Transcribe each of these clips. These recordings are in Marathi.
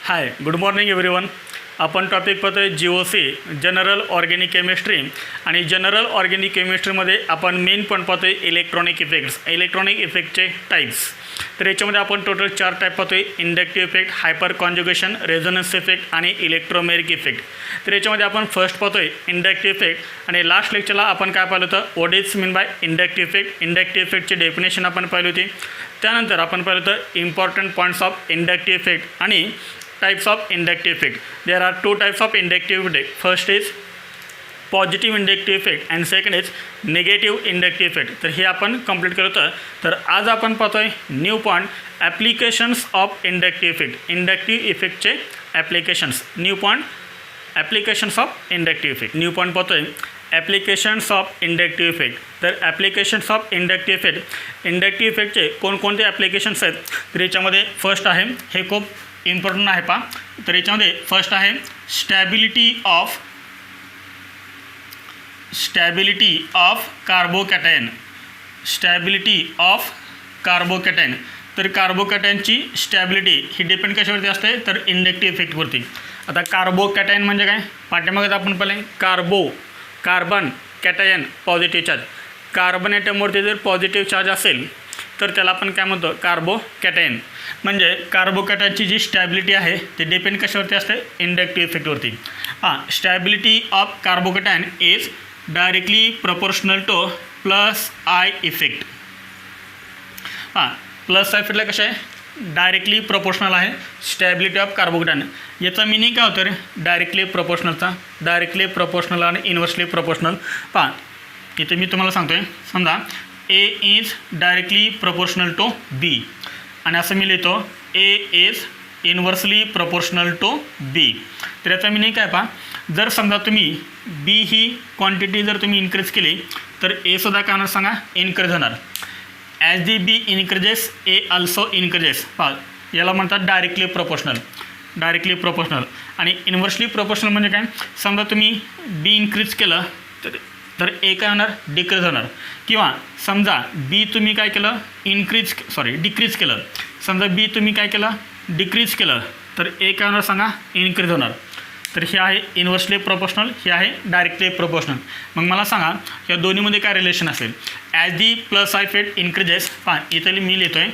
हाय, गुड मॉर्निंग एव्हरीवन. आपण टॉपिक पाहतोय GOC जनरल ऑर्गॅनिक केमिस्ट्री. आणि जनरल ऑर्गॅनिक केमिस्ट्रीमध्ये आपण मेन पण पाहतोय इलेक्ट्रॉनिक इफेक्ट्स. इलेक्ट्रॉनिक इफेक्टचे टाईप्स. तर याच्यामध्ये आपण टोटल 4 टाईप पाहतोय: inductive effect, hyperconjugation, resonance effect आणि इलेक्ट्रोमेरिक इफेक्ट. तर याच्यामध्ये आपण फर्स्ट पाहतोय इंडक्टिव्ह इफेक्ट. आणि लास्ट लेक्चरला आपण काय पाहिलं होतं, what is mean by inductive effect. Inductive इफेक्टची डेफिनेशन आपण पाहिली होती. त्यानंतर आपण पाहिलं होतं important points of inductive effect आणि types of inductive effect. There are 2 types of inductive effect. First is positive inductive effect and second is negative inductive effect. तर हे आपण कंप्लीट केलं होतं. तर आज आपण पाहतोय new point, applications of inductive effect. Inductive इफेक्टचे applications. New point applications of inductive effect. New point पाहतोय ॲप्लिकेशन्स ऑफ इंडक्टिव्ह इफेक्ट. तर applications of inductive effect, inductive इफेक्टचे कोणकोणते ॲप्लिकेशन्स आहेत. तर याच्यामध्ये फर्स्ट आहे, हे खूप इम्पॉर्टंट आहे पहा. तर याच्यामध्ये फर्स्ट आहे stability of carbocation. Stability of carbocation. तर कार्बोकॅटायनची स्टॅबिलिटी ही डिपेंड कशावरती असते, तर इंडक्टिव्ह इफेक्टवरती. आता कार्बोकॅटायन म्हणजे काय, पाठ्यामागे आपण पाहिले carbon cation positive charge. Carbon ॲटमवरती जर पॉझिटिव्ह चार्ज असेल तर त्याला आपण काय म्हणतो, कार्बोकॅटायन. म्हणजे कार्बोकॅटायनची जी स्टॅबिलिटी आहे ते डिपेंड कशावरती असते, इंडक्टिव्ह इफेक्टवरती. Stability of carbocation is directly proportional to plus I effect. Plus I इफेक्टला कसं आहे, डायरेक्टली प्रपोर्शनल आहे स्टॅबिलिटी ऑफ कार्बोकॅटायन. याचा मिनिंग काय होतं रे, डायरेक्टली प्रपोर्शनलचा. डायरेक्टली प्रपोर्शनल आणि इन्व्हर्सली प्रपोर्शनल. इथे मी तुम्हाला सांगतोय, समजा A is directly proportional to B आणि असं मी लिहितो A is inversely proportional to B. तर याचा मिनिंग काय पहा, जर समजा तुम्ही B ही क्वांटिटी जर तुम्ही इन्क्रीज केली तर A सुद्धा काय होणार सांगा, इन्क्रीज होणार. As the B increases A also increases. याला म्हणतात डायरेक्टली प्रपोर्शनल. आणि इन्व्हर्सली प्रपोर्शनल म्हणजे काय, समजा तुम्ही B इन्क्रीज केलं तर A काय होणार, डिक्रीज होणार. किंवा समजा B तुम्ही काय केलं, डिक्रीज केलं. समजा B तुम्ही काय केलं, डिक्रीज केलं तर A काय होणार सांगा, इन्क्रीज होणार. तर हे आहे इन्व्हर्सली प्रोपोर्शनल, हे आहे डायरेक्टली प्रोपोर्शनल. मग मला सांगा या दोन्हीमध्ये काय रिलेशन असेल. As the plus I effect increases, इथे मी लिहितो आहे,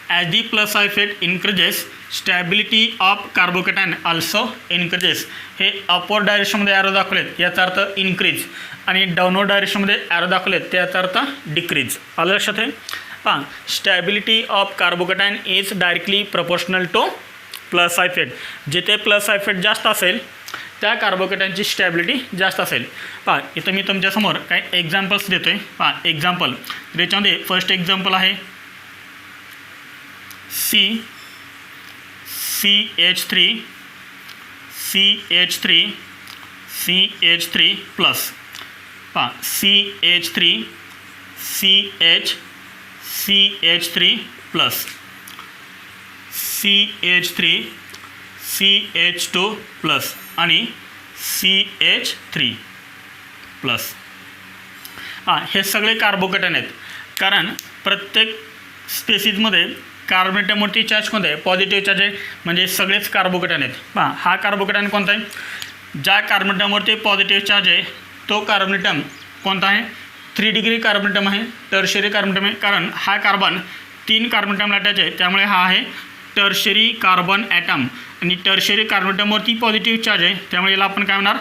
as the plus I effect increases stability of carbocation also increases. हे अपवर्ड डायरेक्शनमध्ये ॲरो दाखवलेत याचा अर्थ इन्क्रीज, आणि डाऊनवर्ड डायरेक्शनमध्ये ॲरो दाखवलेत त्याचा अर्थ डिक्रीज. आलं लक्षात आहे. Stability of carbocation is directly proportional to plus I effect. जिथे प्लस आय इफेक्ट जास्त असेल त्या कार्बोकॅटायनची स्टॅबिलिटी जास्त असेल. इथं मी तुमच्यासमोर काही एक्झाम्पल्स देतो आहे. एक्झाम्पल त्याच्यामध्ये फर्स्ट एक्झाम्पल आहे CH3 plus. CH3 plus, CH2 plus आणि CH3 प्लस. हे सगळे कार्बोकॅटायन आहेत. कारण प्रत्येक स्पेसिसमध्ये कार्बन ॲटमवरती चार्ज कोणता आहे, पॉझिटिव्ह चार्ज आहे. म्हणजे सगळेच कार्बोकॅटायन आहेत. हा कार्बोकॅटायन कोणता आहे, ज्या कार्बन ॲटमवरती पॉझिटिव्ह चार्ज आहे तो कार्बन ॲटम कोणता आहे, 3 डिग्री कार्बन ॲटम आहे, टर्शियरी कार्बन ॲटम आहे. कारण हा कार्बन 3 कार्बन ॲटमला अटॅच आहे, त्यामुळे हा आहे टर्शियरी कार्बन ॲटम. आणि टर्शियरी कार्बन ॲटमवरती पॉझिटिव्ह चार्ज आहे, त्यामुळे याला आपण काय म्हणणार,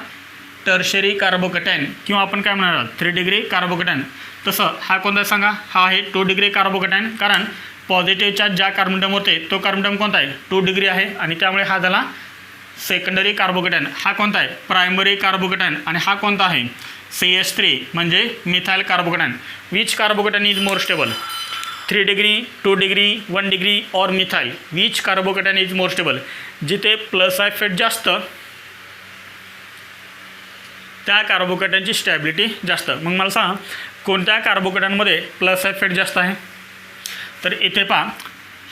टर्शियरी कार्बोकॅटायन, किंवा आपण काय म्हणणार 3 डिग्री कार्बोकॅटायन. तसं हा कोणता सांगा, हा आहे 2 डिग्री कार्बोकॅटायन. कारण पॉझिटिव्ह चार्ज ज्या कार्बन ॲटमवर आहे तो कार्बन ॲटम कोणता आहे, 2 डिग्री आहे, आणि त्यामुळे हा झाला सेकंडरी कार्बोकॅटायन. हा कोणता आहे, प्रायमरी कार्बोकॅटायन. आणि हा कोणता आहे, CH3 म्हणजे methyl carbocation. Which carbocation is more stable, 3 degree, 2 degree, 1 degree और methyl. Which carbocation is more stable. जिथे प्लस आय इफेक्ट जास्त त्या कार्बोकॅटायनची स्टॅबिलिटी जास्त. मग मला सांगा कोणत्या कार्बोकॅटायनमध्ये प्लस आय इफेक्ट जास्त आहे. तर इथे पहा,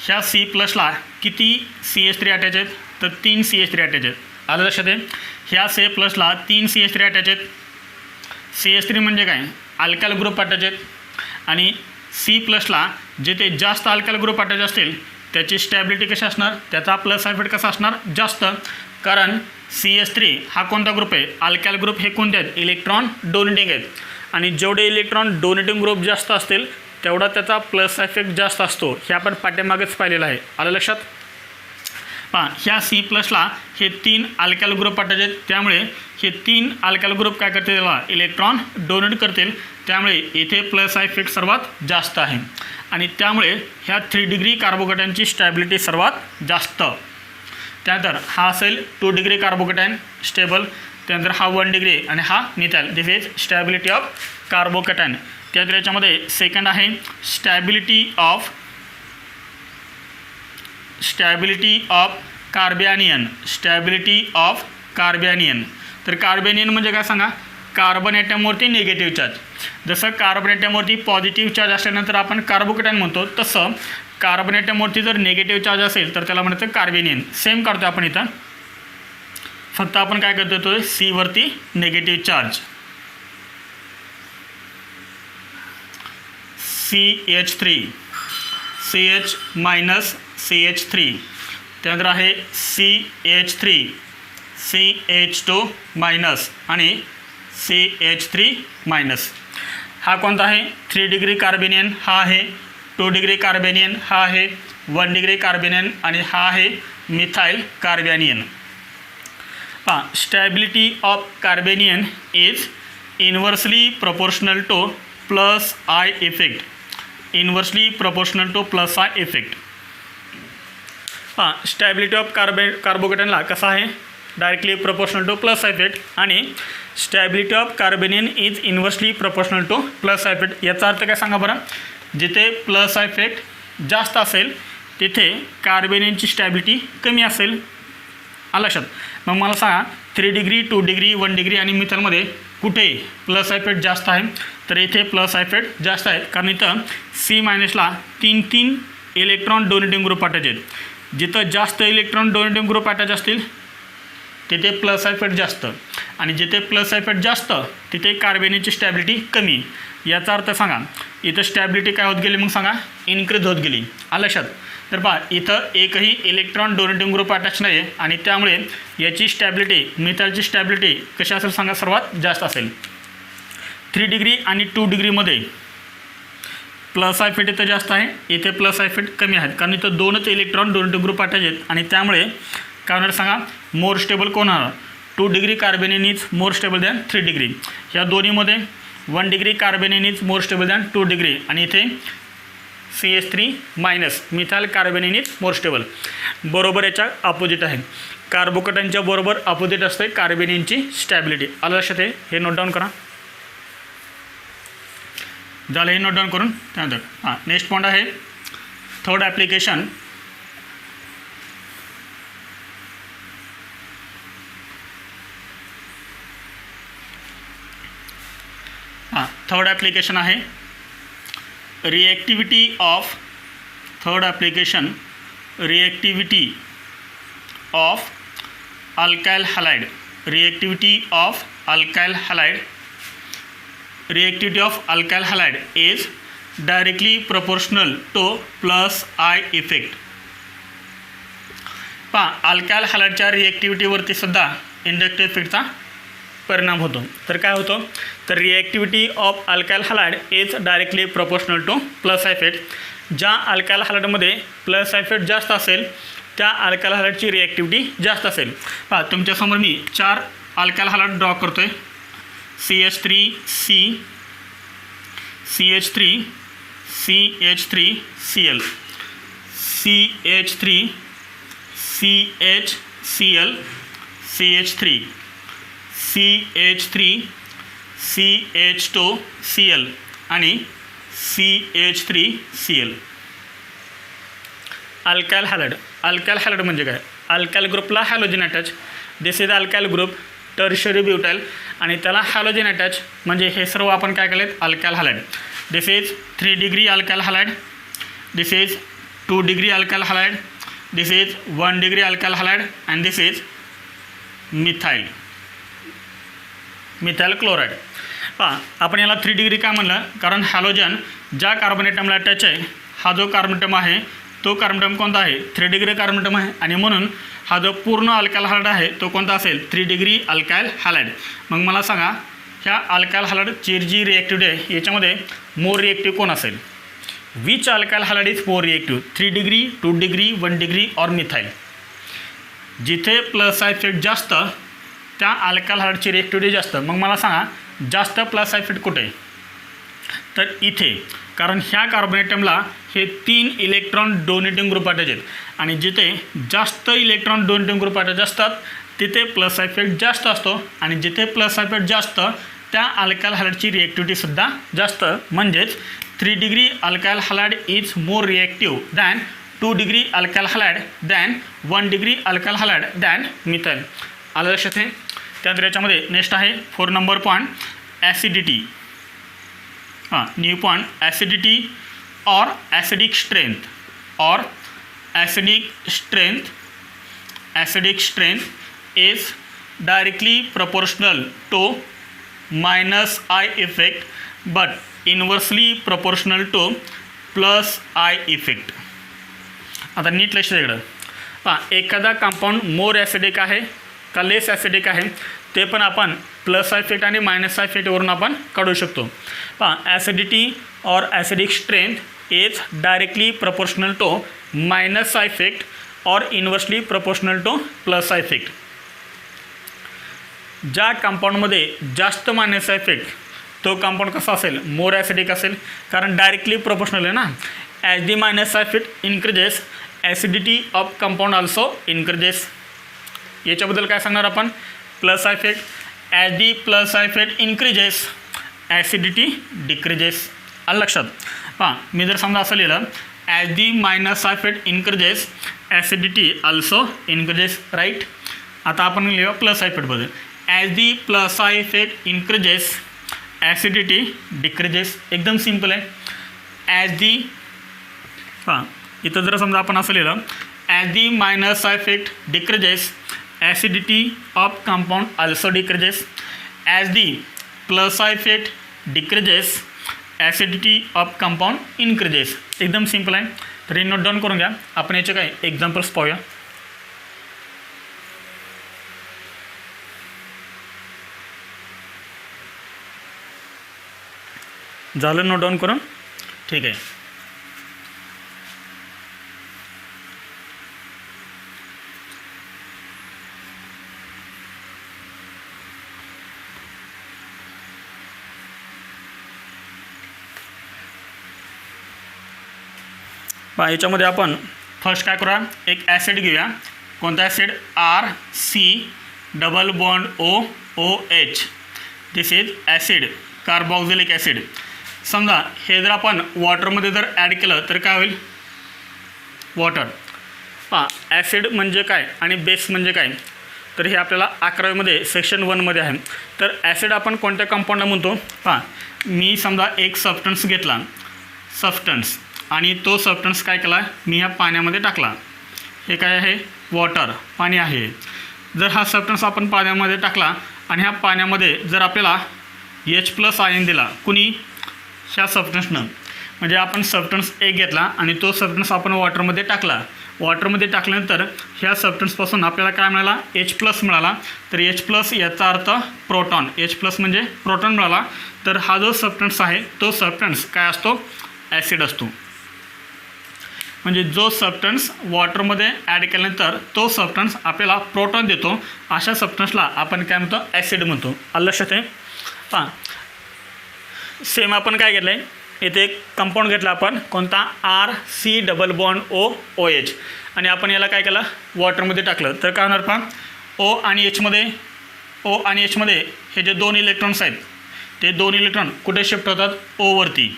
ह्या C प्लसला किती CH3 अटॅच आहेत, तर 3 CH3 अटॅच आहेत. आलं लक्षात आहे. ह्या C प्लसला 3 CH3 अटॅच आहेत. CH3 म्हणजे काय, अल्काइल ग्रुप अटॅच आहेत. आणि C प्लसला जिथे जास्त अल्काइल ग्रुप अटॅच असतील त्याची स्टॅबिलिटी कशी असणार, त्याचा प्लस इफेक्ट कसा असणार, जास्त. कारण CH3 हा कोणता ग्रुप आहे, अल्काइल ग्रुप हे कोणते आहेत, इलेक्ट्रॉन डोनेटिंग आहेत. आणि जेवढे इलेक्ट्रॉन डोनेटिंग ग्रुप जास्त असतील तेवढा त्याचा प्लस इफेक्ट जास्त असतो. हे आपण पाठीमागेच पाहिलेलं आहे. आलं लक्षात. पहा, ह्या C+ला हे 3 अल्काइल ग्रुप पाठायचे आहेत. त्यामुळे हे 3 अल्काइल ग्रुप काय करतील, त्याला इलेक्ट्रॉन डोनेट करतील. त्यामुळे इथे प्लस इफेक्ट सर्वात जास्त आहे. आणि त्यामुळे ह्या 3 डिग्री कार्बोकॅटायनची स्टॅबिलिटी सर्वात जास्त. त्यानंतर हा असेल 2 डिग्री कार्बोकॅटायन स्टेबल. त्यानंतर हा 1 डिग्री आणि हा methyl. This is stability of carbocation. त्यानंतर याच्यामध्ये सेकंड आहे stability of carbanion. Stability of carbanion. तर कार्बॅनियन म्हणजे काय सांगा, कार्बन ॲटमवरती निगेटिव्ह चार्ज. जसं कार्बन ॲटमवरती पॉझिटिव्ह चार्ज असल्यानंतर आपण कार्बोकॅटायन म्हणतो, तसं कार्बन ॲटमवरती जर निगेटिव्ह चार्ज असेल तर त्याला म्हणायचं कार्बेनियन. सेम करतो आपण इथं, फक्त आपण काय करतो तो C वरती negative charge. CH3 CH minus CH3. त्यानंतर आहे CH3 CH2 मायनस आणि CH3 मायनस. हा कोणता आहे, 3 डिग्री कार्बेनियन हा आहे, 2 डिग्री कार्बेनियन हा आहे, 1 डिग्री कार्बेनियन आणि हा आहे मिथाइल कार्बॅनियन. पहा, stability of carbanion is inversely proportional to plus I effect. Inversely proportional to plus I effect. पहा, स्टॅबिलिटी ऑफ कार्बोकॅटायनला कसा आहे, directly proportional to plus effect. आणि stability of carbanion is inversely proportional to plus effect. याचा अर्थ काय सांगा बरं, जिथे प्लस इफेक्ट जास्त असेल तिथे कार्बेनियनची स्टॅबिलिटी कमी असेल. आलं लक्षात. मग मला सांगा 3 डिग्री 2 डिग्री 1 डिग्री आणि मिथाइलमध्ये कुठे प्लस इफेक्ट जास्त आहे, तर इथे प्लस इफेक्ट जास्त आहे. कारण इथं C- 3 electron donating group attach आहेत. जिथं जास्त इलेक्ट्रॉन डोनेटिंग ग्रुप अटॅच असतील तिथे प्लस इफेक्ट जास्त, आणि जिथे प्लस इफेक्ट जास्त तिथे कार्बेनियनची स्टॅबिलिटी कमी. याचा अर्थ सांगा, इथं स्टॅबिलिटी काय होत गेली, मग सांगा इन्क्रीज होत गेली. आलं लक्षात. तर पहा, इथं एकही इलेक्ट्रॉन डोनेटिंग ग्रुप अटॅच नाही आहे आणि त्यामुळे याची स्टॅबिलिटी, मिथाइलची स्टॅबिलिटी कशी असेल सांगा, सर्वात जास्त असेल. 3 डिग्री आणि 2 डिग्रीमध्ये प्लस इफेक्ट इथं जास्त आहे, इथे प्लस इफेक्ट कमी आहेत. कारण इथं 2च इलेक्ट्रॉन डोनेटिंग ग्रुप अटॅच आहेत आणि त्यामुळे काय होणार सांगा, मोर स्टेबल कोण होणार, 2 degree carbanion is more stable than 3 degree. ह्या दोन्हीमध्ये 1 degree carbanion is more stable than 2 degree आणि इथे CH3 minus methyl carbanion is more stable. बरोबर याच्या अपोजिट आहे. कार्बोकॅटायनच्या बरोबर अपोजिट असते कार्बेनियनची स्टॅबिलिटी. आलं लक्षात आहे. हे नोट डाऊन करा. झालं हे नोट डाऊन करून. त्यानंतर नेक्स्ट पॉईंट आहे थर्ड ॲप्लिकेशन. थर्ड ॲप्लिकेशन आहे reactivity of alkyl halide. Reactivity of alkyl halide is directly proportional to plus I effect. पहा, अल्काइल हॅलाइडच्या रिएक्टिव्हिटीवरती सुद्धा इंडक्टिव्ह इफेक्टचा परिणाम होतो. तर काय होतं, तर reactivity of alkyl halide is directly proportional to plus effect. ज्या अल्काइल हॅलाइडमध्ये प्लस इफेक्ट जास्त असेल त्या अल्काइल हॅलाइडची रिएक्टिव्हिटी जास्त असेल. पहा, तुमच्यासमोर मी 4 अल्काइल हॅलाइड ड्रॉ करतो आहे. CH3C CH3 CH3 Cl CH3 CHCl CH3 CH3 CH2 Cl आणि CH3 Cl. अल्काइल हॅलाइड म्हणजे काय, अल्काइल ग्रुपला halogen attach. This is alkyl group tertiary butyl आणि त्याला हॅलोजन अटॅच, म्हणजे हे सर्व आपण काय केलेत alkyl halide. This is 3 degree alkyl halide, this is 2 degree alkyl halide, this is 1 degree alkyl halide and this is methyl chloride. पहा, आपण याला 3 डिग्री काय म्हणलं, कारण हॅलोजन ज्या कार्बन ॲटमला अटॅच आहे, हा जो कार्बन ॲटम आहे तो कार्बन ॲटम कोणता आहे 3 डिग्री कार्बन ॲटम आहे आणि म्हणून हा जो पूर्ण अल्कायल हॅलाइड आहे तो कोणता असेल 3 डिग्री अल्कायल हॅलाइड. मग मला सांगा ह्या अल्कायल हॅलाइडची जी रिॲक्टिव्हिटी आहे याच्यामध्ये मोर रिॲक्टिव्ह कोण असेल. Which alkyl halide is more reactive 3 degree 2 degree 1 degree और मिथाइल. जिथे प्लस इफेक्ट जास्त त्या अल्कायल हॅलाइडची रिॲक्टिव्हिटी जास्त. मग मला सांगा जास्त प्लस इफेक्ट कुठे आहे तर इथे, कारण ह्या कार्बन ॲटमला हे 3 इलेक्ट्रॉन डोनेटिंग ग्रुप अटॅच आहेत आणि जिथे जास्त इलेक्ट्रॉन डोनेटिंग ग्रुप अटॅच असतात तिथे प्लस इफेक्ट जास्त असतो आणि जिथे प्लस इफेक्ट जास्त त्या अल्कायल हॅलाइडची रिॲक्टिव्हिटीसुद्धा जास्त. म्हणजेच 3 degree alkyl halide is more reactive than 2 degree alkyl halide than 1 degree alkyl halide than methyl. आलं लक्षात आहे. त्यानंतर याच्यामध्ये नेक्स्ट आहे 4 नंबर point acidity. New point acidity और acidic strength is directly proportional to minus I effect but inversely proportional to plus I effect. आता नीट लक्ष द्या. पहा एखादा कंपाऊंड मोर ॲसिडिक आहे का लेस ॲसिडिक आहे ते पण आपण प्लस इफेक्ट आणि मायनस इफेक्टवरून आपण काढू शकतो. पहा ॲसिडिटी और acidic strength is directly proportional to minus effect और inversely proportional to plus effect. ज्या कंपाऊंडमध्ये जास्त मायनस इफेक्ट तो कंपाऊंड कसा असेल मोर ॲसिडिक असेल, कारण डायरेक्टली प्रोपोर्शनल आहे ना. As the minus effect increases acidity of compound also increases. याच्याबद्दल काय सांगणार आपण plus effect. As the plus effect increases acidity decreases. आलं लक्षात. पहा मी जर समजा असं लिहिलं as the minus effect increases acidity also increases right. आता आपण लिहूया प्लस इफेक्टबद्दल. As the plus effect increases acidity decreases. एकदम सिम्पल आहे. ॲज दी हां इथं जर समजा आपण असं लिहिलं as the minus effect decreases acidity of compound also decreases. As the plus effect decreases acidity of compound increases. एकदम सिम्पल आहे. तर हे नोट डाऊन करून घ्या. आपण याचे काय एक्झाम्पल्स पाहूया. झालं नोट डाऊन करून. ठीक आहे. पहा याच्यामध्ये आपण फर्स्ट काय करूया एक ॲसिड घेऊया. कोणता acid RC double bond OH. This is acid carboxylic acid. समजा हे जर आपण वॉटरमध्ये जर ॲड केलं तर काय होईल वॉटर. पहा ॲसिड म्हणजे काय आणि बेस म्हणजे काय तर हे आपल्याला 11वीमध्ये सेक्शन 1मध्ये आहे. तर ॲसिड आपण कोणत्या कंपाऊंडला म्हणतो. पहा मी समजा एक सबस्टन्स घेतला सबस्टन्स आणि तो सबस्टन्स काय केला मी ह्या पाण्यामध्ये टाकला. हे काय आहे वॉटर पाणी आहे. जर हा सबस्टन्स आपण पाण्यामध्ये टाकला आणि ह्या पाण्यामध्ये जर आपल्याला H+ आयन दिला कुणी ह्या सबस्टन्सनं, म्हणजे आपण सबस्टन्स एक घेतला आणि तो सबस्टन्स आपण वॉटरमध्ये टाकला. वॉटरमध्ये टाकल्यानंतर ह्या सबस्टन्सपासून आपल्याला काय मिळाला H+ मिळाला. तर H+ याचा अर्थ प्रोटॉन. H+ म्हणजे प्रोटॉन मिळाला. तर हा जो सबस्टन्स आहे तो सबस्टन्स काय असतो ॲसिड असतो. म्हणजे जो सबस्टन्स वॉटरमध्ये ॲड केल्यानंतर तो सबस्टन्स आपल्याला प्रोटॉन देतो अशा सबस्टन्सला आपण काय म्हणतो ॲसिड म्हणतो. आलं लक्षात आहे. पहा सेम आपण काय घेतलं आहे इथे एक कंपाऊंड घेतला आपण कोणता RC डबल बॉन्ड OH आणि आपण याला काय केलं वॉटरमध्ये टाकलं तर काय होणार. पहा O आणि H मध्ये हे जे 2 इलेक्ट्रॉन्स आहेत ते 2 इलेक्ट्रॉन कुठे शिफ्ट होतात O वरती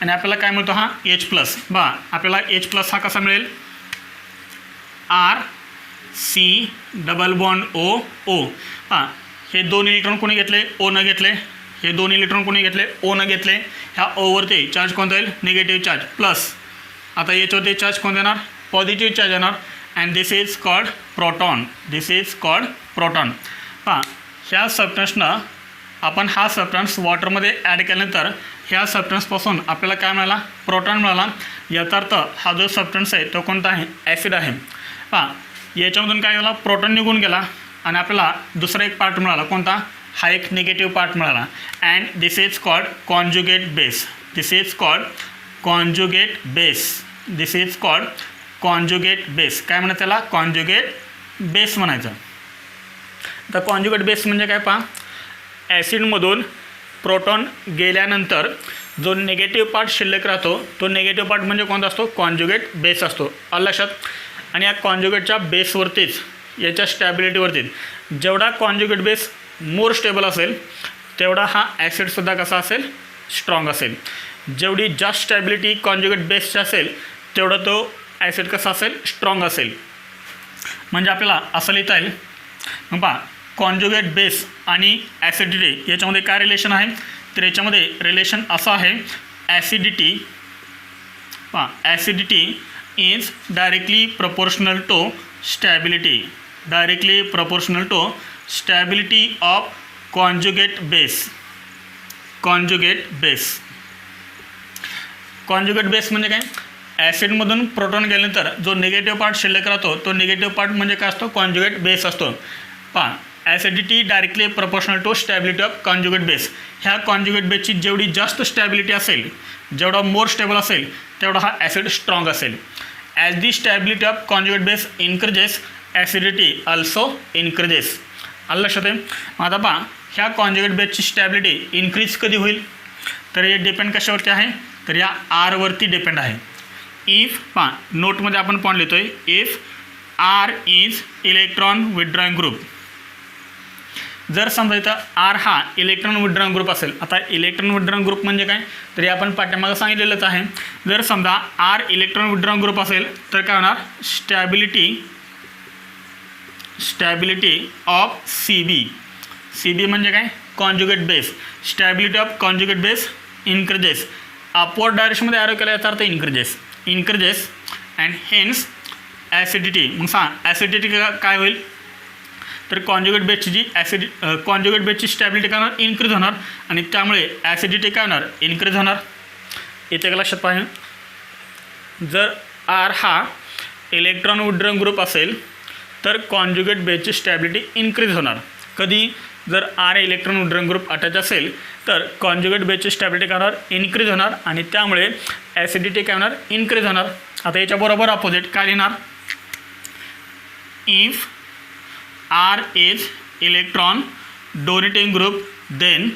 आणि आपल्याला काय मिळतो हा H+. बा आपल्याला H+ हा कसा मिळेल RC डबल बॉन्ड OO. हां हे 2 इलेक्ट्रॉन कोणी घेतले O न घेतले. हे 2 इलेक्ट्रॉन कोणी घेतले O न घेतले. ह्या ओवरती चार्ज कोणता येईल निगेटिव्ह चार्ज प्लस. आता याच्यावरती चार्ज कोणता येणार पॉझिटिव्ह चार्ज येणार and this is called proton. पहा ह्या सबस्टन्सनं आपण हा सबस्टन्स वॉटरमध्ये ॲड केल्यानंतर ह्या सबस्टन्सपासून आपल्याला काय मिळाला, प्रोटॉन मिळाला. याचा अर्थ हा जो सबस्टन्स आहे तो कोणता आहे, ॲसिड आहे. पहा याच्यामधून काय झाला, प्रोटॉन निघून गेला आणि आपल्याला दुसरा एक पार्ट मिळाला, कोणता, हा एक निगेटिव्ह पार्ट मिळाला. And this is called conjugate base. This is called conjugate base. This is called conjugate base. काय म्हणतात त्याला, कॉन्जुगेट बेस म्हणायचं. तर कॉन्जुगेट बेस म्हणजे काय, पहा ॲसिडमधून प्रोटॉन गेल्यानंतर जो निगेटिव्ह पार्ट शिल्लक राहतो तो निगेटिव्ह पार्ट म्हणजे कोणता असतो, कॉन्जुगेट बेस असतो. लक्षात. आणि या कॉन्जुगेटच्या बेसवरतीच, याच्या स्टॅबिलिटीवरतीच जेवढा कॉन्जुगेट बेस मोर स्टेबल असेल तेवढा हा ॲसिडसुद्धा कसा असेल, स्ट्रॉंग असेल. जेवढी जास्त स्टॅबिलिटी कॉन्जुगेट बेसची असेल तेवढा तो ॲसिड कसा असेल, स्ट्रॉंग असेल. म्हणजे आपल्याला असं लिहिता येईल. मग पहा कॉन्जुगेट बेस आणि ॲसिडिटी याच्यामध्ये काय रिलेशन आहे, तर याच्यामध्ये रिलेशन असं आहे, ॲसिडिटी, पहा acidity is directly proportional to stability. Directly proportional to stability of conjugate base. Conjugate base. Conjugate base म्हणजे काय, ॲसिडमधून प्रोटॉन गेल्यानंतर जो निगेटिव्ह पार्ट शिल्लक राहतो तो निगेटिव्ह पार्ट म्हणजे काय असतो, कॉन्जुगेट बेस असतो. पहा acidity directly proportional to stability of conjugate base. ह्या कॉन्जुगेट बेसची जेवढी जास्त स्टॅबिलिटी असेल, जेवढा मोर स्टेबल असेल तेवढा हा ॲसिड स्ट्रॉंग असेल. As the stability of conjugate base increases acidity also increases. आलं लक्षात आहे. मग आता पहा ह्या कॉन्जुगेट बेसची स्टॅबिलिटी इन्क्रीज कधी होईल, तर हे डिपेंड कशावरती आहे, तर या आरवरती डिपेंड आहे. इफ पहा नोटमध्ये आपण पॉईंट लिहितो आहे, if R is electron withdrawing group. जर समजा इथं आर हा इलेक्ट्रॉन विथड्रॉइंग ग्रुप असेल. आता इलेक्ट्रॉन विथड्रॉइंग ग्रुप म्हणजे काय, तर हे आपण पाठ्यमागं सांगितलेलंच आहे. जर समजा आर इलेक्ट्रॉन विथड्रॉइंग ग्रुप असेल तर काय होणार, stability of C B. C B म्हणजे काय, conjugate base. Stability of conjugate base increases. Upward डायरेक्शनमध्ये ॲरो केला याचा अर्थ इन्क्रीजेस अँड हेन्स ॲसिडिटी. मग सांग ॲसिडिटी काय होईल, तर कॉन्जुगेट बेसची जी कॉन्जुगेट बेसची स्टॅबिलिटी काय होणार, इन्क्रीज होणार आणि त्यामुळे ॲसिडिटी काय होणार, इन्क्रीज होणार. इथे लक्षात पाहिजे, जर आर हा इलेक्ट्रॉन विथड्रॉइंग ग्रुप असेल तर कॉन्जुगेट बेसची स्टॅबिलिटी इन्क्रीज होणार. कधी, जर R electron withdrawing group attach असेल तर कॉन्जुगेट बेसची स्टॅबिलिटी काय होणार, इन्क्रीज होणार आणि त्यामुळे ॲसिडिटी काय होणार, इन्क्रीज होणार. आता याच्याबरोबर अपोजिट काय लिहिणार, if R is electron donating group then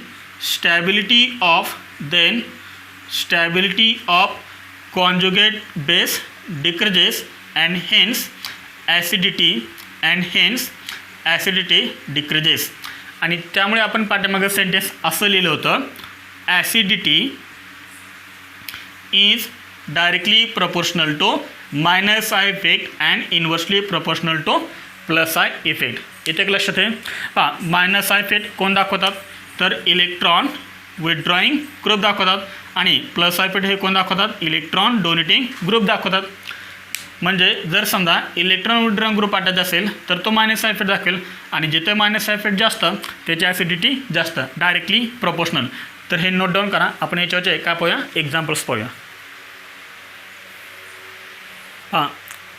stability of conjugate base decreases and hence acidity decreases. आणि त्यामुळे आपण पाठीमागं सेंटेन्स असं लिहिलं होतं, acidity is directly proportional to minus I effect and inversely proportional to plus I effect. इथे लक्षात आहे. पहा मायनस आय इफेक्ट कोण दाखवतात, तर इलेक्ट्रॉन विथड्रॉइंग ग्रुप दाखवतात आणि प्लस आय इफेक्ट हे कोण दाखवतात, इलेक्ट्रॉन डोनेटिंग ग्रुप दाखवतात. म्हणजे जर समजा इलेक्ट्रॉन विथड्रॉइंग ग्रुप अटॅच असेल तर तो मायनस आय इफेक्ट दाखवेल आणि जिथे मायनस आय इफेक्ट जास्त त्याची ॲसिडिटी जास्त, डायरेक्टली प्रपोर्शनल. तर हे नोट डाऊन करा. आपण याच्यावरचे काय पाहूया, एक्झाम्पल्स पाहूया. हां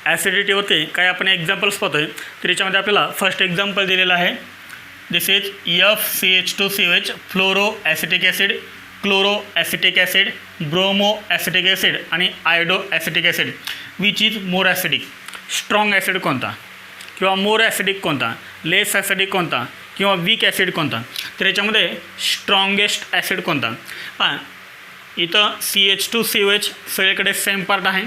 ॲसिडिटीवरती काय आपण एक्झाम्पल्स पाहतो आहे. तर याच्यामध्ये आपल्याला फर्स्ट एक्झाम्पल दिलेलं आहे, this is FCH2COH fluoro acetic acid, chloro acetic acid, bromo acetic acid आणि iodo acetic acid. Which is more acidic. Strong acid कोणता किंवा मोर ॲसिडिक कोणता, लेस ॲसिडिक कोणता किंवा वीक ॲसिड कोणता. तर याच्यामध्ये स्ट्रॉंगेस्ट ॲसिड कोणता. हां इथं CH2COH सगळीकडे सेम पार्ट आहे,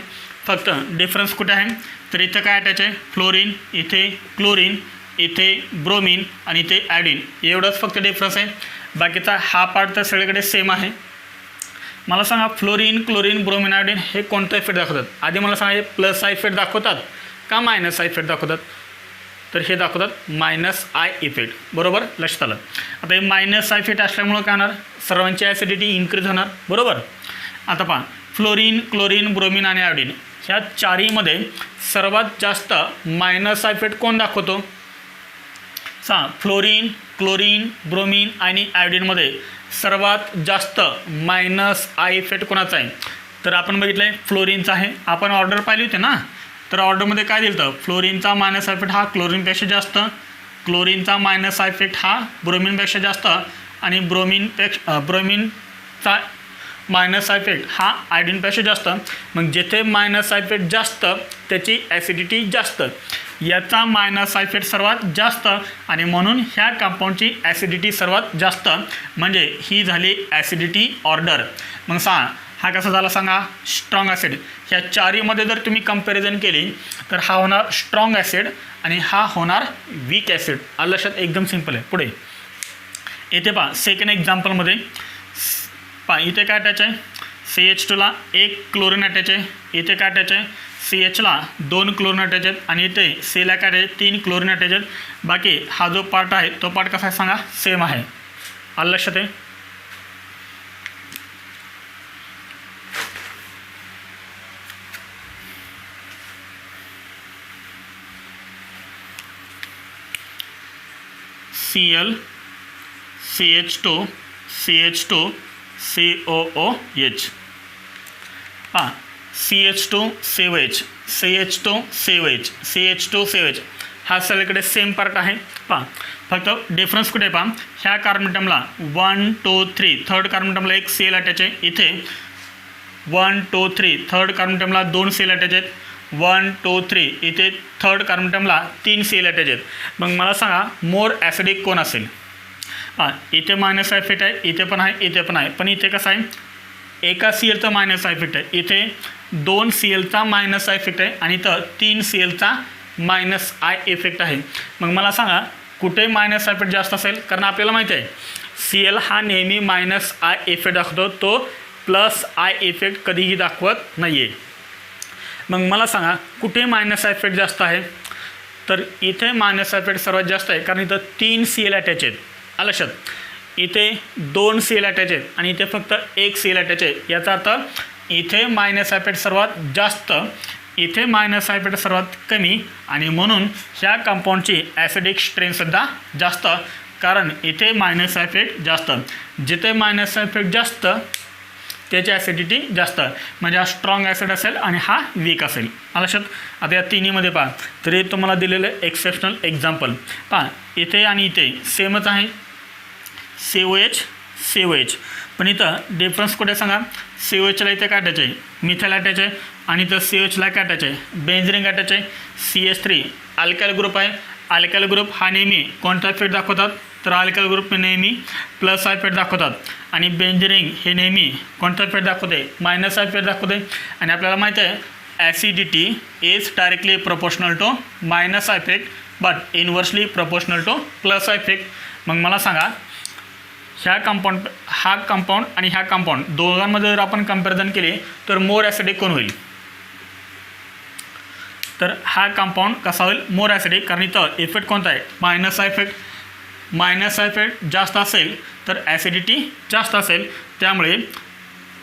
फक्त डिफरन्स कुठे आहे, तर इथं काय अटॅच आहे, फ्लोरीन, इथे क्लोरीन, इथे ब्रोमीन आणि इथे ॲडिन. एवढंच फक्त डिफरन्स आहे. बाकीचा हा पार्ट तर सगळीकडे सेम आहे. मला सांगा फ्लोरीन, क्लोरीन, ब्रोमीन, आयोडीन हे कोणतं इफेक्ट दाखवतात. आधी मला सांगा हे प्लस आय इफेक्ट दाखवतात का मायनस आय इफेक्ट दाखवतात, तर हे दाखवतात मायनस आय इफेक्ट. बरोबर, लक्षात आलं. आता हे मायनस आय इफेक्ट असल्यामुळं काय होणार, सर्वांची ॲसिडिटी इन्क्रीज होणार. बरोबर. आता पहा फ्लोरीन, क्लोरीन, ब्रोमीन आणि आयोडीन ह्या चारीमध्ये सर्वात जास्त मायनस आय इफेक्ट कोण दाखवतो, फ्लोरीन, क्लोरीन, ब्रोमीन आणि आयोडीनमध्ये सर्वात जास्त मायनस आय इफेक्ट कोणाचा आहे? तर आपण बघितलं आहे फ्लोरीनचा आहे. आपण ऑर्डर पाहिली होती ना, तर ऑर्डरमध्ये काय दिलं होतं? फ्लोरीनचा मायनस आय इफेक्ट हा क्लोरीनपेक्षा जास्त, क्लोरीनचा मायनस आय इफेक्ट हा ब्रोमीनपेक्षा जास्त आणि ब्रोमीनचा मायनस आय इफेक्ट हा आयोडीनपेक्षा जास्त. मग जिथे मायनस आय इफेक्ट जास्त त्याची ॲसिडिटी जास्त, याचा मायनस आय इफेक्ट सर्वात जास्त आणि म्हणून ह्या कंपाऊंडची ॲसिडिटी सर्वात जास्त, म्हणजे ही झाली ॲसिडिटी ऑर्डर. मग हा कसा झाला सांगा? Strong acid. ह्या चारीमध्ये जर तुम्ही कंपॅरिझन केली तर हा होणार स्ट्रॉंग ॲसिड आणि हा होणार वीक ॲसिड. आलं लक्षात? एकदम सिंपल आहे. पुढे इथे पहा सेकंड एक्झाम्पलमध्ये पहा, इथे काय अटॅच आहे? CH2ला 1 क्लोरीन अटॅच आहे. इथे काय अटॅच आहे? CHला 2 क्लोरीन अटॅच आहेत आणि इथे Cला काय आहे? 3 क्लोरीन अटॅच आहेत. बाकी हा जो पार्ट आहे तो पार्ट कसा आहे सांगा? सेम आहे. आलं लक्षात आहे? Cl CH2 CH2 COOH. हां, CH2 COH CH2 COH CH2 COH हा सगळीकडे सेम पार्ट आहे. पहा फक्त डिफरन्स कुठे पहा, ह्या कार्बनटमला 1 2 3 थर्ड कार्बनटमला 1 Cl अटॅच आहे. इथे 1 2 3 थर्ड कार्बनटमला 2 Cl अटॅच आहेत. 1 2 3 इथे थर्ड कार्बनटमला 3 Cl अटॅच आहेत. मग मला सांगा मोर ॲसिडिक कोण असेल? हां, इथे मायनस आय इफेक्ट आहे, इथे पण आहे, इथे पण आहे. पण इथे कसं आहे? एका Clचा मायनस आय इफेक्ट आहे, इथे 2 Clचा मायनस आय इफेक्ट आहे आणि इथं 3 Clचा मायनस आय इफेक्ट आहे. मग मला सांगा कुठे मायनस आय इफेक्ट जास्त असेल? कारण आपल्याला माहिती आहे Cl हा नेहमी मायनस आय इफेक्ट दाखवतो, तो प्लस आय इफेक्ट कधीही दाखवत नाही आहे. मग मला सांगा कुठे मायनस आय इफेक्ट जास्त आहे? तर इथे मायनस आय इफेक्ट सर्वात जास्त आहे, कारण इथं 3 Cl अटॅच आहेत. आलं लक्षात? इथे 2 Cl अटॅच आहेत आणि इथे फक्त 1 Cl अटॅच आहे. याचा अर्थ इथे मायनस आय इफेक्ट सर्वात जास्त, इथे मायनस आय इफेक्ट सर्वात कमी आणि म्हणून ह्या कंपाऊंडची ॲसिडिक स्ट्रेंथसुद्धा जास्त, कारण इथे मायनस आय इफेक्ट जास्त. जिथे मायनस आय इफेक्ट जास्त त्याची ॲसिडिटी जास्त, म्हणजे हा स्ट्रॉंग ॲसिड असेल आणि हा वीक असेल. आलं लक्षात? आता या तिन्हीमध्ये पहा, तरी तुम्हाला दिलेलं एक्सेप्शनल एक्झाम्पल पहा, इथे आणि इथे सेमच आहे COH COH. पण इथं डिफरन्स कुठे सांगा? COHला इथे काय अटॅच आहे? मिथाइल अटॅच आहे आणि इथं COHला काय अटॅच आहे? बेंझिन अटॅच आहे. CH3 अल्काइल ग्रुप आहे. अल्काइल ग्रुप हा नेहमी कोणता इफेक्ट दाखवतात? तर अल्काइल ग्रुप नेहमी प्लस आय इफेक्ट दाखवतात आणि बेंझिन हे नेहमी कोणता इफेक्ट दाखवते? मायनस आय इफेक्ट दाखवते. आणि आपल्याला माहिती आहे acidity is directly proportional to minus I effect but inversely proportional to plus I effect. मग मला सांगा ह्या कंपाऊंड आणि ह्या कंपाऊंड दोघांमध्ये जर आपण कंपॅरिझन केले तर मोर ॲसिडिक कोण होईल? तर हा कंपाऊंड कसा होईल? मोर ॲसिडिक, कारण इथं इफेक्ट कोणता आहे? Minus I effect. Minus I effect जास्त असेल तर ॲसिडिटी जास्त असेल, त्यामुळे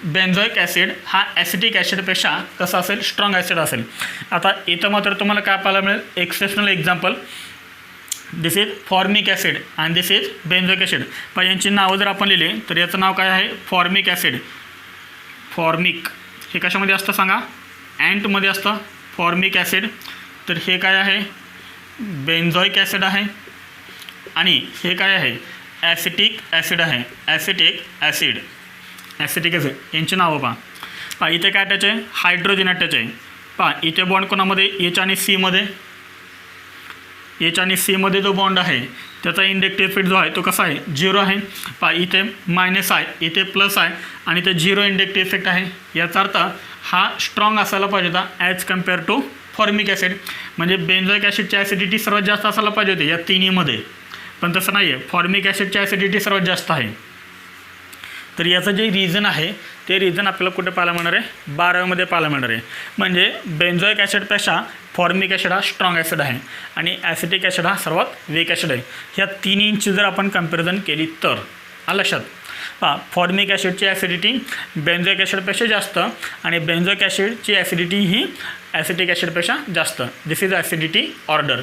बेन्झोइक ॲसिड हा ॲसिटिक ॲसिडपेक्षा कसा असेल? स्ट्रॉंग ॲसिड असेल. आता इथं मात्र तुम्हाला काय पाहायला मिळेल? Exceptional example, this is formic acid आणि दिस इज बेन्झोइक ॲसिड. पण यांची नावं जर आपण लिहिली तर याचं नाव काय आहे? Formic acid. फॉर्मिक हे कशामध्ये असतं सांगा? अँटमध्ये असतं फॉर्मिक ॲसिड. तर हे काय आहे? बेन्झोइक ॲसिड आहे आणि हे काय आहे? ॲसिटिक ॲसिड आहे. ॲसिटिक ॲसिड यांची नावं पहा. इथे काय अटॅच आहे? हायड्रोजन अटॅच आहे. पहा इथे बॉन्ड कोणामध्ये? H आणि Cमध्ये. H आणि Cमध्ये जो बॉन्ड आहे त्याचा इंडक्टिव्ह इफेक्ट जो आहे तो कसा आहे? 0 आहे. पहा इथे मायनस आहे, इथे प्लस आहे आणि इथे 0 इंडक्टिव्ह इफेक्ट आहे. याचा अर्थ हा स्ट्रॉंग असायला पाहिजे होता as compare to formic acid. म्हणजे बेन्झोइक ॲसिडची ॲसिडिटी सर्वात जास्त असायला पाहिजे होती या तिन्हीमध्ये, पण तसं नाही आहे. फॉर्मिक ॲसिडची ॲसिडिटी सर्वात जास्त आहे. तर याचं जे रिझन आहे ते रिझन आपल्याला कुठे पाहायला मिळणार आहे? 12मध्ये पाहायला मिळणार आहे. म्हणजे बेन्झोइक ॲसिडपेक्षा फॉर्मिक ॲसिड हा स्ट्रॉंग ॲसिड आहे आणि ॲसिटिक ॲसिड हा सर्वात वीक ॲसिड आहे. ह्या तिन्हींची जर आपण कंपॅरिझन केली तर आलं लक्षात? पहा फॉर्मिक ॲसिडची ॲसिडिटी बेन्झोइक ॲसिडपेक्षा जास्त आणि बेन्झोइक ॲसिडची ॲसिडिटी ही ॲसिटिक ॲसिडपेक्षा जास्त. दिस इज ॲसिडिटी ऑर्डर.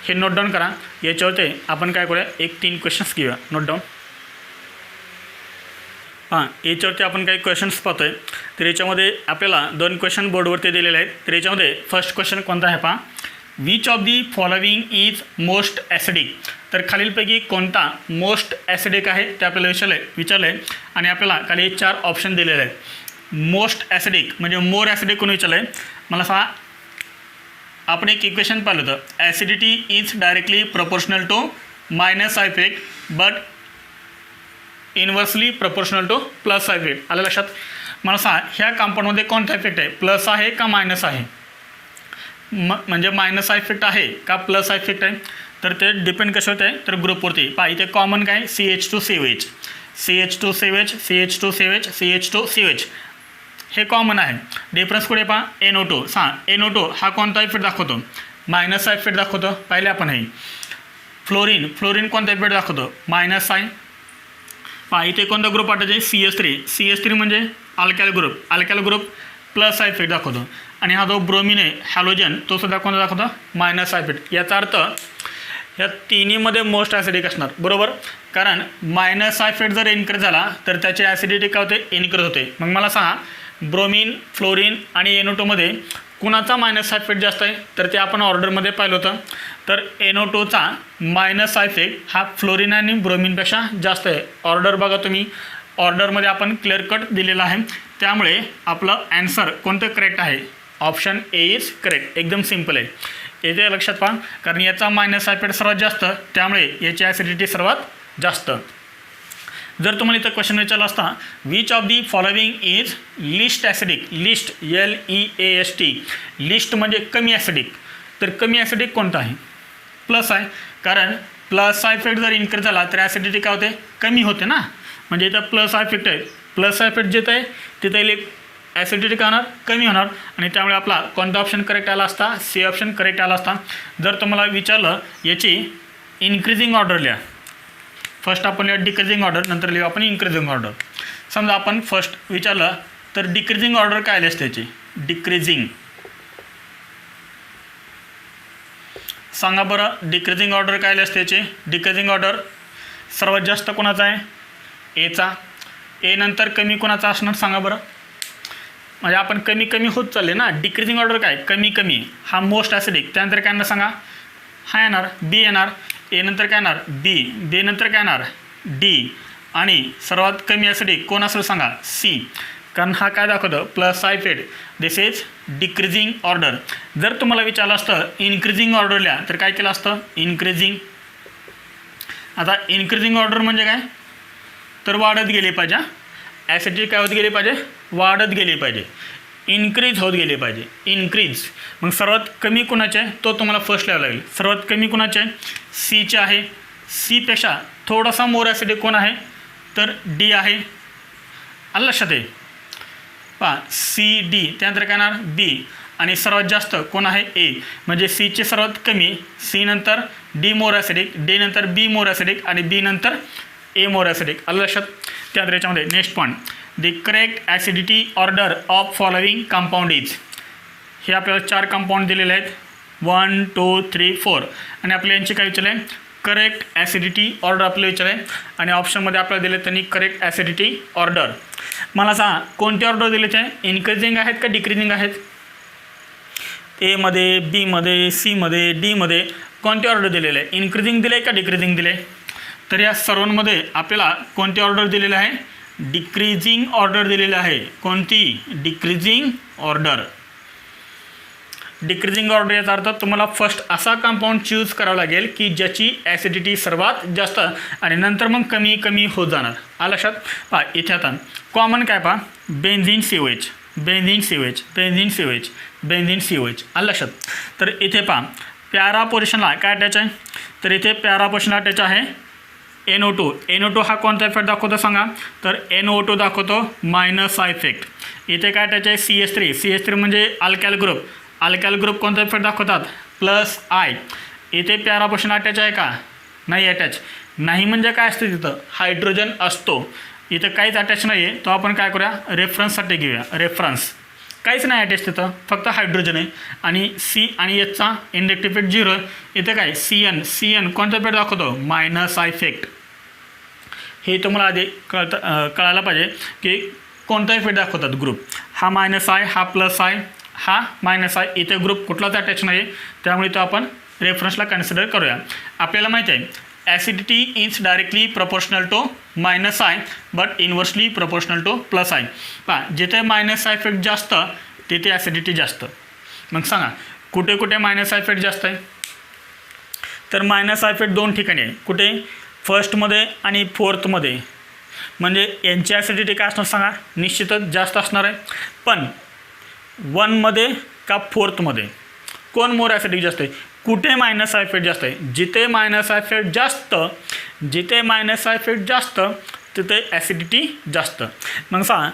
हे नोट डाऊन करा. याच्यावरती आपण काय करूया, एक 3 क्वेश्चन्स घेऊया. Note down. हां, याच्यावरती आपण काही क्वेश्चन्स पाहतो आहे. तर याच्यामध्ये आपल्याला 2 क्वेश्चन बोर्डवरती दिलेले आहेत. तर याच्यामध्ये फर्स्ट क्वेश्चन कोणता आहे पहा, which of the following is most acidic. तर खालीलपैकी कोणता मोस्ट ॲसिडिक आहे ते आपल्याला विचारलं आहे. आणि आपल्याला खाली 4 ऑप्शन दिलेले आहेत. मोस्ट ॲसिडिक म्हणजे मोर ॲसिडिक कोणी विचारलं आहे मला सांगा. आपण एक इक्वेशन पाहिलं होतं, acidity is directly proportional to minus I effect but inversely proportional to plus I effect. आलं लक्षात. मला सांगा ह्या कंपाऊंडमध्ये कोणता इफेक्ट आहे, प्लस आहे का मायनस आहे. म्हणजे मायनस साय इफेक्ट आहे का प्लस साय इफेक्ट आहे. तर ते डिपेंड कशावरती आहे, तर ग्रुपवरती. पहा इथे कॉमन काय CH2COH, CH2COH, CH2COH, CH2COH हे कॉमन आहे. डिफरन्स कुठे पहा, NO2. NO2 हा कोणता इफेक्ट दाखवतो, मायनस साय इफेक्ट दाखवतो. पाहिले आपण हे. फ्लोरीन कोणता इफेक्ट दाखवतो, मायनस साय. पहा इथे कोणता ग्रुप वाटायचे, CH3 म्हणजे alkyl group plus I effect दाखवतो. आणि हा जो ब्रोमिन आहे हॅलोजन तो सुद्धा कोणता दाखवतो, मायनस साय इफेक्ट. याचा अर्थ या तिन्हीमध्ये मोस्ट ॲसिडिक असणार, बरोबर. कारण मायनस साय इफेक्ट जर इन्क्रीज झाला तर त्याची ॲसिडिटी काय होते, इन्क्रीज होते. मग मला सांगा ब्रोमिन, फ्लोरीन आणि NO2मध्ये कुणाचा मायनस साय इफेक्ट जास्त आहे. तर ते आपण ऑर्डरमध्ये पाहिलं होतं. तर NO2चा मायनस साय इफेक्ट हा फ्लोरीन आणि ब्रोमिनपेक्षा जास्त आहे. ऑर्डर बघा तुम्ही, ऑर्डरमध्ये आपण क्लिअर कट दिलेला आहे. त्यामुळे आपलं ॲन्सर कोणतं करेक्ट आहे, ऑप्शन ए इज करेक्ट. एकदम सिम्पल आहे. येथे लक्षात पहा, कारण याचा मायनस साय इफेक्ट सर्वात जास्त, त्यामुळे याची ॲसिडिटी सर्वात जास्त. जर तुम्हाला इथं क्वेश्चन विचारला असता, which of the following is list acidic. List LEAST, list म्हणजे कमी ॲसिडिक. तर कमी ॲसिडिक कोणता आहे, प्लस आहे. कारण प्लस साय इफेक्ट जर इन्क्रीज झाला तर ॲसिडिटी काय होते, कमी होते ना. म्हणजे इथं प्लस साय इफेक्ट आहे, प्लस साय इफेक्ट जिथं आहे तिथं ॲसिडिटी काय होणार, कमी होणार. आणि त्यामुळे आपला कोणता ऑप्शन करेक्ट आला असता, C ऑप्शन करेक्ट आला असता. जर तुम्हाला विचारलं याची इन्क्रीजिंग ऑर्डर लिहा. फर्स्ट आपण लिहा डिक्रीजिंग ऑर्डर, नंतर लिहू आपण इन्क्रीजिंग ऑर्डर. समजा आपण फर्स्ट विचारलं तर डिक्रीजिंग ऑर्डर काय आली असते त्याची, डिक्रीजिंग. सांगा बरं डिक्रीजिंग ऑर्डर काय आली असते त्याची. डिक्रीजिंग ऑर्डर सर्वात जास्त कोणाचा आहे, एचा. ए नंतर कमी कोणाचा असणार सांगा बरं. म्हणजे आपण कमी कमी होत चालले ना. डिक्रीजिंग ऑर्डर काय, कमी कमी. हा मोस्ट ॲसिडिक. त्यानंतर काय येणार सांगा, हा येणार बी येणार. ए नंतर काय येणार बी नंतर काय येणार डी. आणि सर्वात कमी ॲसिडिक कोण असेल सांगा, सी. कारण हा काय दाखवतं, plus I effect. This is decreasing order. जर तुम्हाला विचारलं असतं इन्क्रीजिंग ऑर्डर लिहा तर काय केलं असतं, इन्क्रीजिंग. आता इन्क्रीजिंग ऑर्डर म्हणजे काय, तर वाढत गेली पाहिजे. ॲसिडिटी काय होत गेली पाहिजे, वाढत गेली पाहिजे, इन्क्रीज होत गेली पाहिजे, इन्क्रीज. मग सर्वात कमी कोणाचे आहे तो तुम्हाला फर्स्ट लिहावं लागेल. सर्वात कमी कोणाचे आहे, सीचे आहे. सीपेक्षा थोडासा मोर ॲसिडिक कोण आहे, तर डी आहे. आलं लक्षात आहे. पहा CD, त्यानंतर काय येणार बी. आणि सर्वात जास्त कोण आहे, ए. म्हणजे सीचे सर्वात कमी, सी नंतर डी मोर ॲसिडिक, डी नंतर बी मोर ॲसिडिक आणि बी नंतर ए मोर ॲसिडिक. आलं लक्षात. त्यानंतर याच्यामध्ये next point, the correct acidity order of following compound is. हे आपल्याला 4 कंपाऊंड दिलेले आहेत, 1 2 3 4. आणि आपल्याला यांची काय विचारलं आहे, करेक्ट ॲसिडिटी ऑर्डर आपल्याला विचारलं आहे. आणि ऑप्शनमध्ये आपल्याला दिले त्यांनी करेक्ट ॲसिडिटी ऑर्डर. मला सांगा कोणते ऑर्डर दिलेचे आहे, इन्क्रीजिंग आहेत का डिक्रीजिंग आहेत. एमध्ये, बीमध्ये, सीमध्ये, डीमध्ये कोणते ऑर्डर दिलेले आहे, इन्क्रीजिंग दिले का डिक्रीजिंग दिले. तर या सर्वांमध्ये आपल्याला कोणती ऑर्डर दिलेलं आहे, डिक्रीजिंग ऑर्डर दिलेलं आहे. कोणती, डिक्रीजिंग ऑर्डर. डिक्रीजिंग ऑर्डर याचा अर्थ तुम्हाला फर्स्ट असा कंपाऊंड चूज करावा लागेल की ज्याची ॲसिडिटी सर्वात जास्त आणि नंतर मग कमी कमी होत जाणार. आलं लक्षात. पहा इथे आता कॉमन काय पहा, benzene COH, benzene COH, benzene COH, benzene COH. आलं लक्षात. तर इथे पहा पॅरा पोझिशनला काय अटॅच आहे, तर इथे पॅरा पोझिशनला अटॅच आहे NO2. NO2 हा कोणता इफेक्ट दाखवतो सांगा, तर NO2 दाखवतो मायनस साय इफेक्ट. इथे काय अटॅच आहे, CH3 म्हणजे अल्काइल ग्रुप. अल्काइल ग्रुप कोणता इफेक्ट दाखवतात, प्लस आय. इथे पॅरा पोझिशन अटॅच आहे का, नाही अटॅच. नाही म्हणजे काय असतं, तिथं हायड्रोजन असतो. इथं काहीच अटॅच नाही आहे, तो आपण काय करूया, रेफरन्ससाठी घेऊया. रेफरन्स काहीच नाही अटॅच तिथं, फक्त हायड्रोजन आहे. आणि सी आणि एचचा इंडक्टिव्ह इफेक्ट 0. इथे काय सी एन कोणता इफेक्ट दाखवतो, मायनस आय इफेक्ट. हे तुम्हाला आधी कळायला पाहिजे की कोणता इफेक्ट दाखवतात ग्रुप. हा मायनस आय, हा प्लस आय, हा मायनस आय. इथे ग्रुप कुठलाच अटॅच नाही आहे, त्यामुळे तो आपण रेफरन्सला कन्सिडर करूया. आपल्याला माहिती आहे acidity is directly proportional to minus I but inversely proportional to plus I. पहा, जिथे मायनस आय इफेक्ट जास्त तिथे ॲसिडिटी जास्त. मग सांगा कुठे कुठे मायनस आय इफेक्ट जास्त आहे. तर मायनस आय इफेक्ट 2 ठिकाणी आहे. कुठे, फर्स्टमध्ये आणि फोर्थमध्ये. म्हणजे यांची ॲसिडिटी काय असणार सांगा, निश्चितच जास्त असणार आहे. पण 1मध्ये का 4थमध्ये कोण मोर ॲसिडिक जास्त आहे, कुठे मायनस आय इफेक्ट जास्त आहे. जिथे मायनस आय इफेक्ट जास्त तिथे ॲसिडिटी जास्त. मग सांगा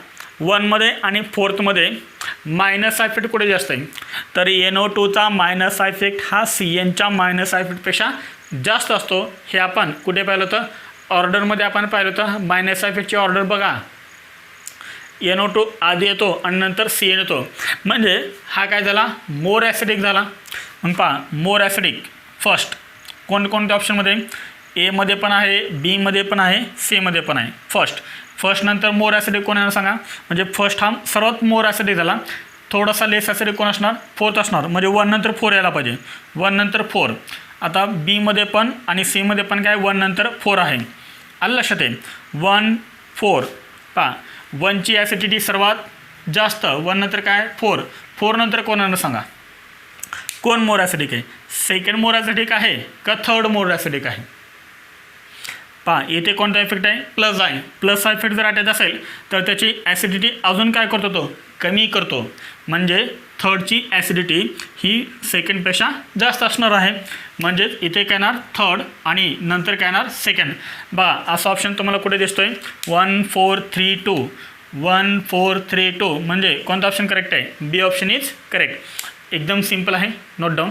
1मध्ये आणि 4थमध्ये मायनस आय इफेक्ट कुठे जास्त आहे. तर NO2चा मायनस आय इफेक्ट हा CNच्या मायनस आय इफेक्टपेक्षा जास्त असतो. हे आपण कुठे पाहिलं होतं, ऑर्डरमध्ये आपण पाहिलं होतं. मायनस आय इफेक्टची ऑर्डर बघा, NO2 आधी येतो आणि नंतर CN येतो. म्हणजे हा काय झाला, मोर ॲसिडिक झाला. मग पहा, मोर ॲसिडिक फर्स्ट कोणकोणत्या ऑप्शनमध्ये, एमध्ये पण आहे, बीमध्ये पण आहे, सीमध्ये पण आहे. फर्स्ट नंतर मोर ॲसिडिक कोण येणार सांगा. म्हणजे फर्स्ट हा सर्वात मोर ॲसिडिक झाला. थोडासा लेस ॲसिडिक कोण असणार, 4th असणार. म्हणजे 1 नंतर 4 यायला पाहिजे, 1 नंतर 4. आता बीमध्ये पण आणि सीमध्ये पण काय 1 नंतर 4 आहे. आलं लक्षात आहे. 1 4 पहा, 1ची ॲसिडिटी सर्वात जास्त, 1 नंतर काय 4 नंतर कोणाला सांगा, कोण मोर ॲसिडिक आहे. सेकंड मोर ॲसिडिक आहे का थर्ड मोर ॲसिडिक आहे. पहा इथे कोणता इफेक्ट आहे, प्लस आहे. प्लस हा इफेक्ट जर अटॅच असेल तर त्याची ॲसिडिटी अजून काय करतो, तो कमी करतो. म्हणजे थर्डची ॲसिडिटी ही सेकंडपेक्षा जास्त असणार आहे. म्हणजेच इथे काय येणार थर्ड आणि नंतर काय येणार सेकंड. बघा असा ऑप्शन तुम्हाला कुठे दिसतोय, 1 4 3 2. 1 4 3 2 म्हणजे कोणता ऑप्शन करेक्ट आहे, बी ऑप्शन इज करेक्ट. एकदम सिंपल आहे, नोट डाऊन.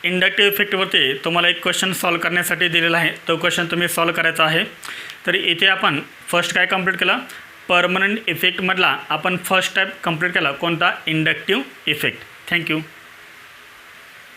इंडक्टिव्ह इफेक्टवरती तुम्हाला एक क्वेश्चन सॉल्व करण्यासाठी दिलेला आहे. तो क्वेश्चन तुम्ही सॉल्व करायचा आहे. तर इथे आपण फर्स्ट काय कंप्लीट केला, परमनंट इफेक्टमधला आपण फर्स्ट टाईप कंप्लीट केला, कोणता, इंडक्टिव्ह इफेक्ट. थँक्यू.